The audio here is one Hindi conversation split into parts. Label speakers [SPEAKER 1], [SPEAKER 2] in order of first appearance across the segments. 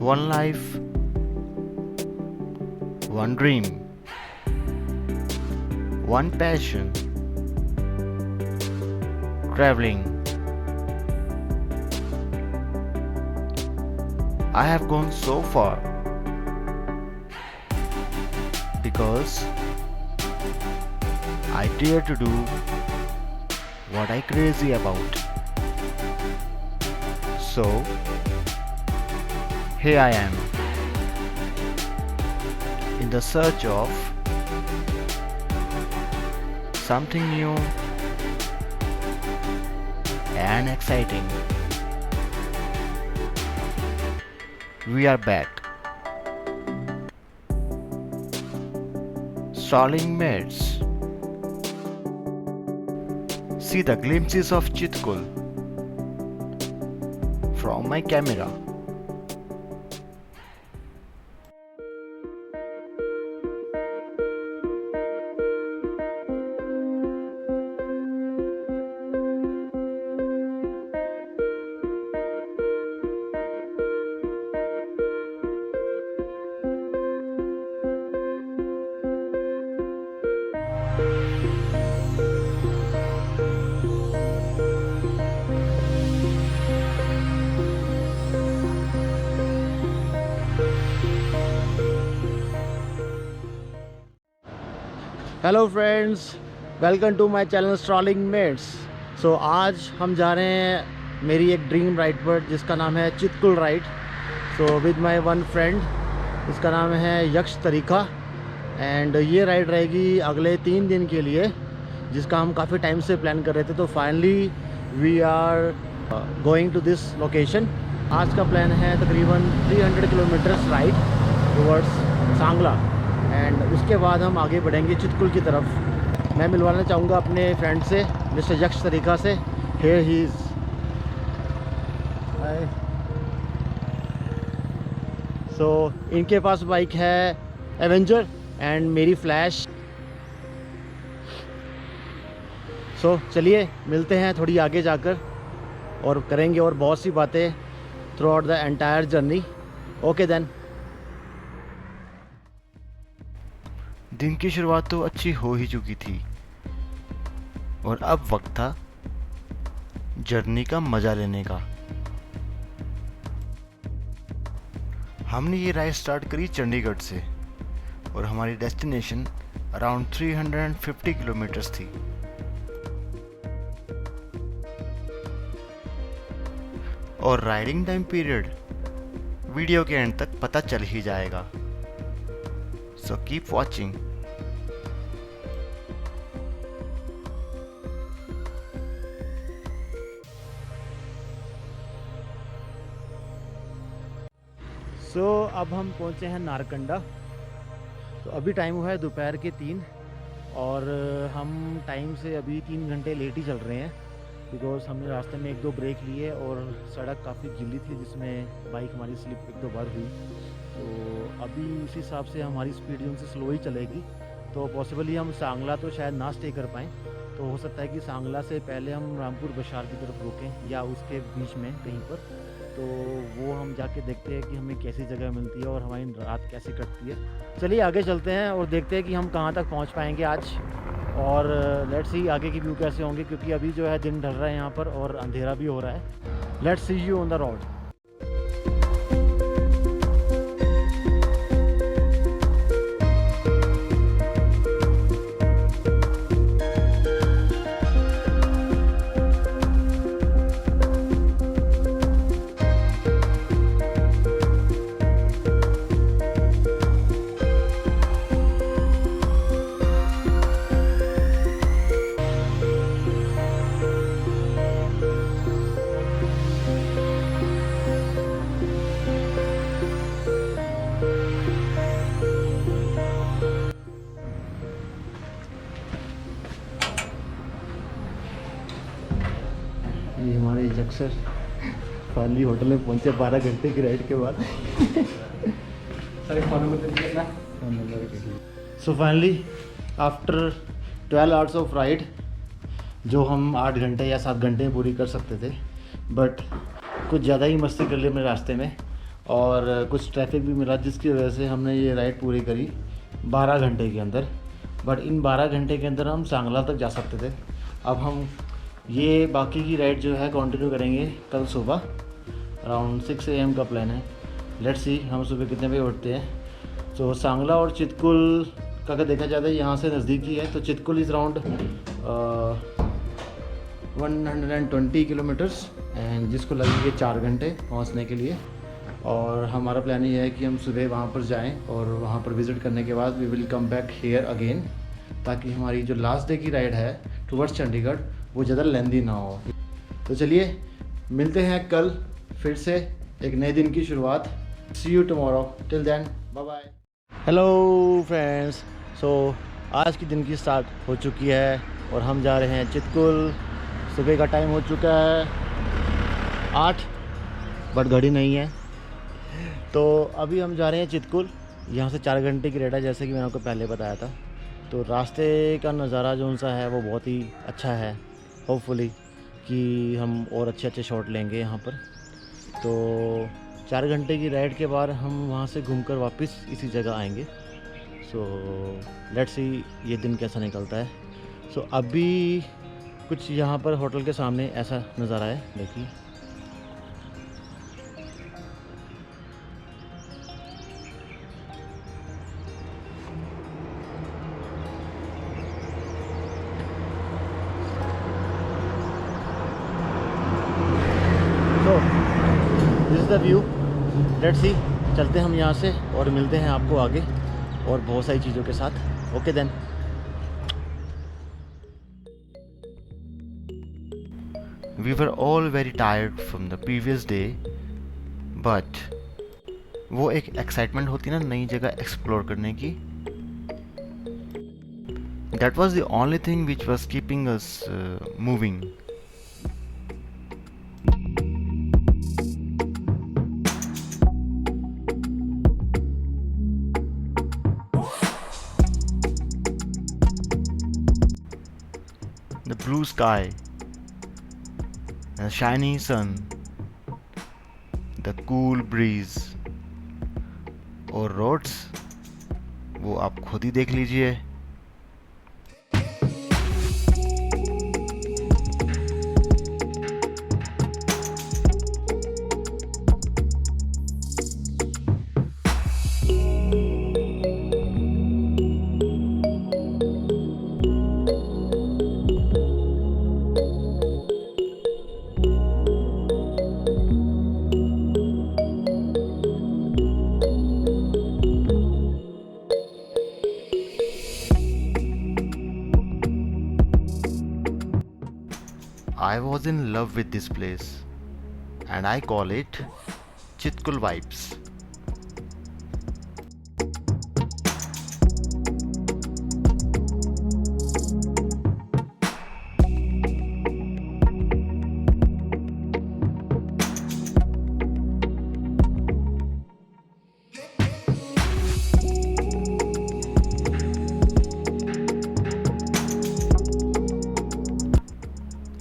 [SPEAKER 1] One life, one dream, one passion, traveling. I have gone so far because I dare to do what I crazy about. So here I am in the search of something new and exciting. We are back. Stalling Mates. See the glimpses of Chitkul from my camera.
[SPEAKER 2] Hello friends, welcome to my channel strolling mates. So आज हम जा रहे हैं मेरी एक ड्रीम राइड पर जिसका नाम है Chitkul ride. So with my one friend, इसका नाम है यक्ष तरीका। एंड ये राइड रहेगी अगले 3 दिन के लिए, जिसका हम काफ़ी टाइम से प्लान कर रहे थे। तो finally we are going to this location. आज का प्लान है तकरीबन 300 kilometres ride towards Sangla, and उसके बाद हम आगे बढ़ेंगे चितकुल की तरफ। मैं मिलवाना चाहूँगा अपने फ्रेंड से, मिस्टर यक्ष तरीका से। Here he is. सो इनके पास बाइक है एवेंजर एंड मेरी फ्लैश। सो चलिए मिलते हैं थोड़ी आगे जाकर और करेंगे और बहुत सी बातें throughout the entire journey. Okay then.
[SPEAKER 1] दिन की शुरुआत तो अच्छी हो ही चुकी थी और अब वक्त था जर्नी का मजा लेने का। हमने ये राइड स्टार्ट करी चंडीगढ़ से और हमारी डेस्टिनेशन अराउंड 350 किलोमीटर्स थी। और राइडिंग टाइम पीरियड वीडियो के एंड तक पता चल ही जाएगा। So keep watching.
[SPEAKER 2] सो अब हम पहुंचे हैं नारकंडा। तो अभी टाइम हुआ है दोपहर के 3 और हम टाइम से अभी 3 घंटे लेट ही चल रहे हैं, बिकॉज हमने रास्ते में 1-2 ब्रेक लिए और सड़क काफ़ी गीली थी जिसमें बाइक हमारी स्लिप 1-2 बार हुई। तो अभी उस हिसाब से हमारी स्पीड उनसे स्लो ही चलेगी। तो पॉसिबली हम सांगला तो शायद ना स्टे कर पाएँ। तो हो सकता है कि सांगला से पहले हम रामपुर बशार की तरफ रुकें या उसके बीच में कहीं पर। तो वो हम जाके देखते हैं कि हमें कैसी जगह मिलती है और हमारी रात कैसे कटती है। चलिए आगे चलते हैं और देखते हैं कि हम कहाँ तक पहुँच पाएंगे आज। और लेट्स सी आगे की व्यू कैसे होंगे, क्योंकि अभी जो है दिन ढल रहा है यहाँ पर और अंधेरा भी हो रहा है। Let's see you on the road. ये हमारे जक्सर फाइनली होटल में पहुंचे 12 घंटे की राइड के बाद। So finally after 12 hours of ride, जो हम 8 घंटे या 7 घंटे में पूरी कर सकते थे, बट कुछ ज़्यादा ही मस्ती कर ली अपने रास्ते में और कुछ ट्रैफिक भी मिला, जिसकी वजह से हमने ये राइड पूरी करी 12 घंटे के अंदर। बट इन 12 घंटे के अंदर हम सांगला तक जा सकते थे। अब हम ये बाकी की राइड जो है कंटिन्यू करेंगे कल सुबह। अराउंड 6 AM का प्लान है। लेट्स सी हम सुबह कितने बजे उठते हैं। तो सांगला और चितकुल का अगर देखा जाता है यहाँ से नज़दीक ही है। तो Chitkul is around 120 kilometres and जिसको लगेंगे 4 घंटे पहुँचने के लिए। और हमारा प्लान ये है कि हम सुबह वहाँ पर जाएं और वहाँ पर विज़िट करने के बाद we will come back here again, ताकि हमारी जो लास्ट डे की राइड है टुवर्ड्स चंडीगढ़ वो ज़्यादा लेंदी ना हो। तो चलिए मिलते हैं कल फिर से एक नए दिन की शुरुआत। See you tomorrow, till then bye bye. Hello friends, so आज की दिन की स्टार्ट हो चुकी है और हम जा रहे हैं चितकुल। सुबह का टाइम हो चुका है 8, बट घड़ी नहीं है। तो अभी हम जा रहे हैं चितकुल। यहाँ से 4 घंटे की राइड है, जैसे कि मैंने आपको पहले बताया था। तो रास्ते का नज़ारा जो सा है वो बहुत ही अच्छा है। होपफुली कि हम और अच्छे अच्छे शॉट लेंगे यहाँ पर। तो 4 घंटे की राइड के बाद हम वहाँ से घूमकर वापस इसी जगह आएंगे। सो लेट्स सी ये दिन कैसा निकलता है। सो अभी कुछ यहाँ पर होटल के सामने ऐसा नज़ारा है, देखिए। तो this is the view. Let's see चलते हैं हम यहाँ से और मिलते हैं आपको आगे और बहुत सारी चीज़ों के साथ। Okay then.
[SPEAKER 1] We were all very tired from the previous day, but वो एक एक्साइटमेंट होती है ना नई जगह एक्सप्लोर करने की। That was the only thing which was keeping us moving. The blue sky, the shiny sun, the cool breeze और roads वो आप खुद ही देख लीजिए। I was in love with this place and I call it Chitkul Vibes.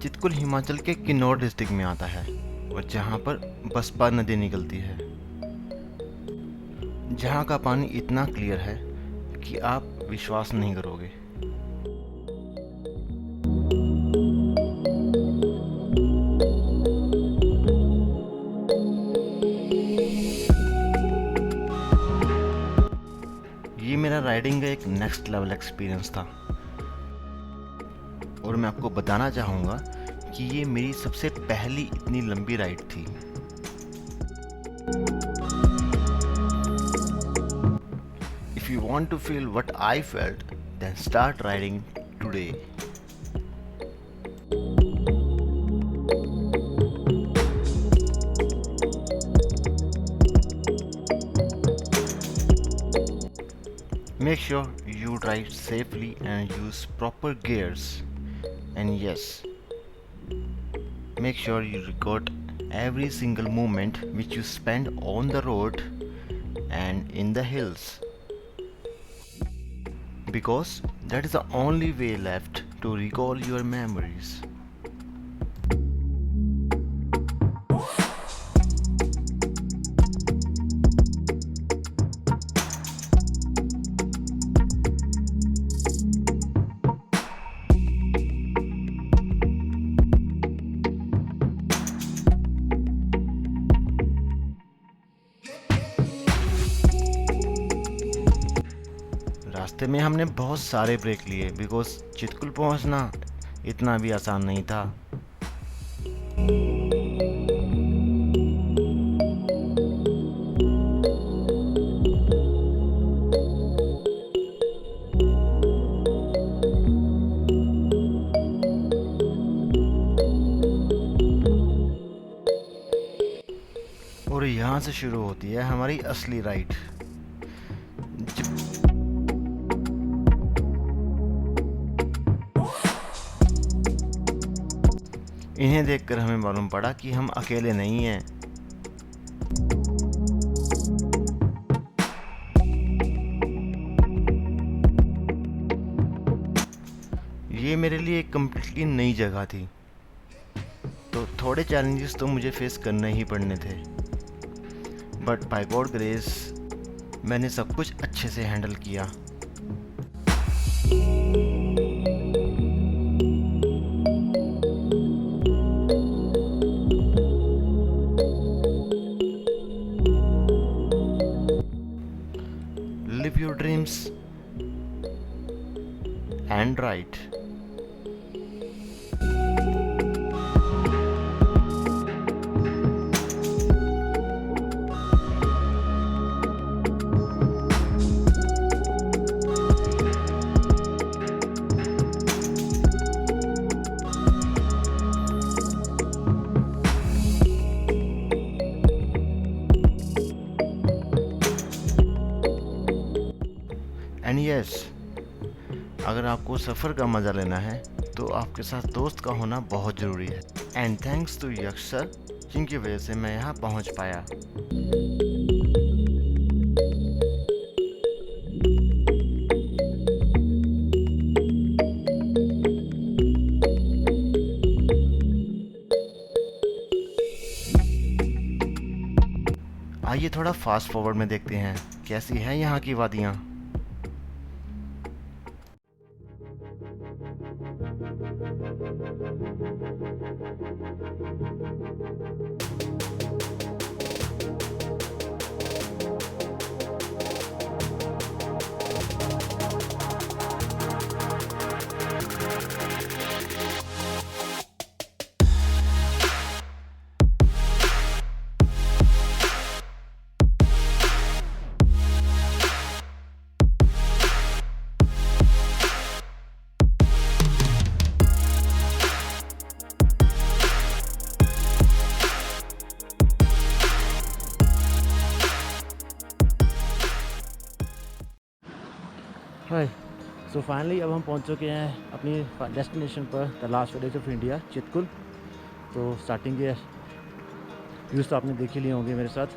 [SPEAKER 1] Chitkul Himachal के किन्नौर डिस्ट्रिक्ट में आता है और जहाँ पर बसपा नदी निकलती है। जहाँ का पानी इतना क्लियर है कि आप विश्वास नहीं करोगे। ये मेरा राइडिंग का एक नेक्स्ट लेवल एक्सपीरियंस था और मैं आपको बताना चाहूँगा कि ये मेरी सबसे पहली इतनी लंबी राइड थी। If you want to feel what I felt, then start riding today. Make sure you drive safely and use proper gears. And yes, make sure you record every single moment which you spend on the road and in the hills, because that is the only way left to recall your memories. रास्ते में हमने बहुत सारे ब्रेक लिए बिकॉज चितकुल पहुंचना इतना भी आसान नहीं था। और यहाँ से शुरू होती है हमारी असली राइड। इन्हें देखकर हमें मालूम पड़ा कि हम अकेले नहीं हैं। ये मेरे लिए एक कम्प्लीटली नई जगह थी, तो थोड़े चैलेंजेस तो मुझे फेस करने ही पड़ने थे, बट बाय गॉड ग्रेस मैंने सब कुछ अच्छे से हैंडल किया। Live your dreams and right. And yes, अगर आपको सफ़र का मज़ा लेना है तो आपके साथ दोस्त का होना बहुत ज़रूरी है। एंड थैंक्स टू यक्ष सर, जिनकी वजह से मैं यहाँ पहुँच पाया। आइए थोड़ा फास्ट फॉरवर्ड में देखते हैं कैसी हैं यहाँ की वादियाँ।
[SPEAKER 2] हाय, सो फाइनली अब हम पहुंच चुके हैं अपनी डेस्टिनेशन पर, the last village of India, Chitkul. तो स्टार्टिंग के व्यूज़ तो आपने देख ही लिए होंगे मेरे साथ,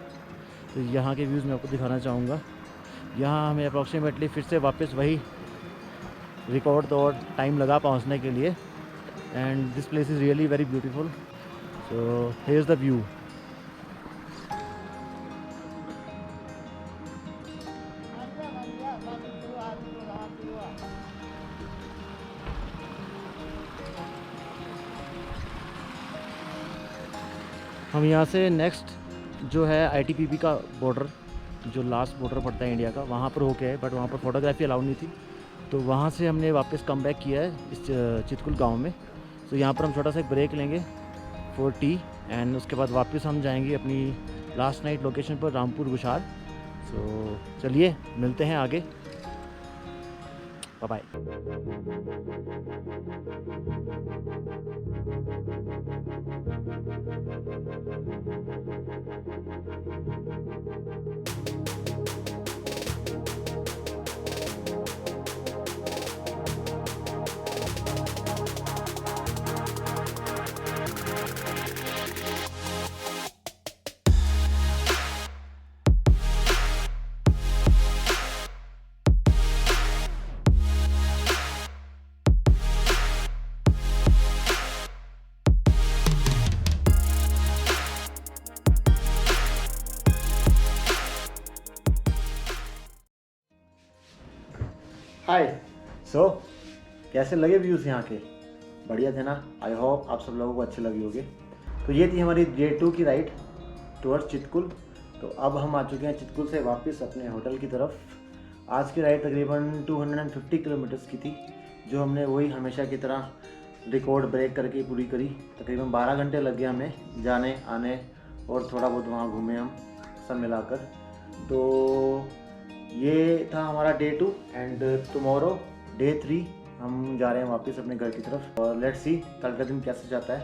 [SPEAKER 2] तो यहाँ के व्यूज़ मैं आपको दिखाना चाहूँगा। यहाँ हमें अप्रॉक्सीमेटली फिर से वापस वही रिकॉर्ड और टाइम लगा पहुँचने के लिए। And this place is really very beautiful. So here is the view. हम यहाँ से नेक्स्ट जो है ITBP का बॉर्डर, जो लास्ट बॉर्डर पड़ता है इंडिया का, वहाँ पर होके है, बट वहाँ पर फोटोग्राफी अलाउड नहीं थी, तो वहाँ से हमने वापस कम बैक किया है इस चितकुल गांव में। तो यहाँ पर हम छोटा सा एक ब्रेक लेंगे फॉर टी, एंड उसके बाद वापस हम जाएंगे अपनी लास्ट नाइट लोकेशन पर, रामपुर गुशार। सो चलिए मिलते हैं आगे, बाय बाय। हाय, सो कैसे लगे व्यूज़ यहाँ के? बढ़िया थे ना? आई होप आप सब लोगों को अच्छे लगे होंगे। तो ये थी हमारी डे 2 की राइड टुवर्ड्स चितकुल। तो अब हम आ चुके हैं चितकुल से वापस अपने होटल की तरफ, आज की राइड तकरीबन 250 किलोमीटर्स की थी, जो हमने वही हमेशा की तरह रिकॉर्ड ब्रेक करके पूरी करी। तकरीबन 12 घंटे लग गए हमें जाने आने, और थोड़ा बहुत वहाँ घूमे हम सब मिलाकर। तो ये था हमारा डे 2 एंड टुमारो डे 3 हम जा रहे हैं वापस अपने घर की तरफ, और लेट्स सी कल का दिन कैसे जाता है।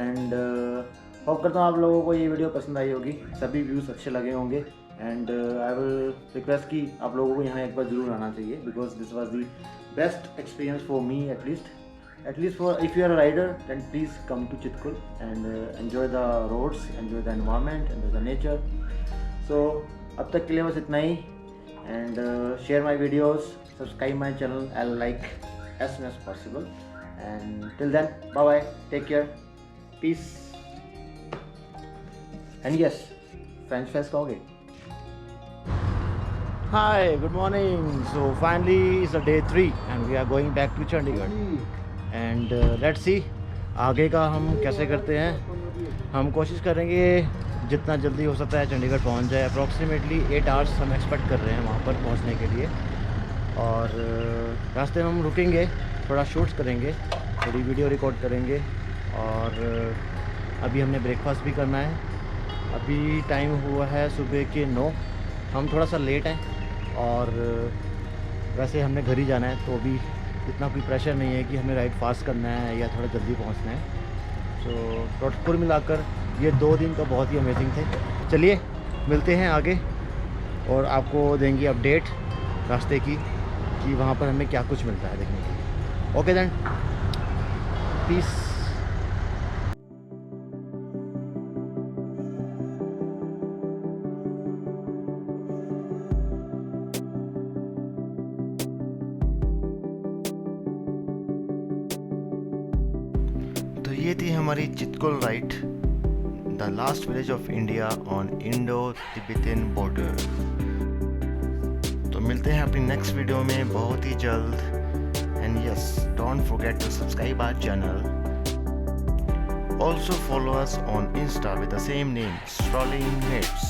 [SPEAKER 2] एंड होप करता हूँ आप लोगों को ये वीडियो पसंद आई होगी, सभी व्यूज़ अच्छे लगे होंगे। एंड आई विल रिक्वेस्ट कि आप लोगों को यहाँ एक बार ज़रूर आना चाहिए, because this was the best experience for me at least for if you are a rider, then please come to Chitkul and enjoy the roads, enjoy the environment, enjoy the nature. So अब तक के लिए बस इतना ही, and share my videos, subscribe my channel and like as soon as possible. And till then, bye bye, take care, peace. And yes, French fries कहोगे? Hi, good morning. So finally it's a day 3 and we are going back to Chandigarh. And let's see आगे का हम कैसे करते हैं। हम कोशिश करेंगे जितना जल्दी हो सकता है चंडीगढ़ पहुंच जाए। अप्रॉक्सीमेटली 8 आवर्स हम एक्सपेक्ट कर रहे हैं वहाँ पर पहुँचने के लिए, और रास्ते में हम रुकेंगे, थोड़ा शूट्स करेंगे, थोड़ी वीडियो रिकॉर्ड करेंगे, और अभी हमने ब्रेकफास्ट भी करना है। अभी टाइम हुआ है सुबह के 9, हम थोड़ा सा लेट हैं, और वैसे हमने घर ही जाना है, तो अभी इतना कोई प्रेशर नहीं है कि हमें राइड फास्ट करना है या थोड़ा जल्दी पहुंचना है। तो कुल मिलाकर ये 2 दिन तो बहुत ही अमेजिंग थे। चलिए मिलते हैं आगे, और आपको देंगे अपडेट रास्ते की कि वहाँ पर हमें क्या कुछ मिलता है देखने के लिए। Okay then, peace.
[SPEAKER 1] तो ये थी हमारी Chitkul ride, the last village of India on Indo Tibetan border. तो मिलते हैं अपनी नेक्स्ट वीडियो में बहुत ही जल्द। And yes, don't forget to subscribe our channel. Also follow us on Insta with the same name, Strolling Hits.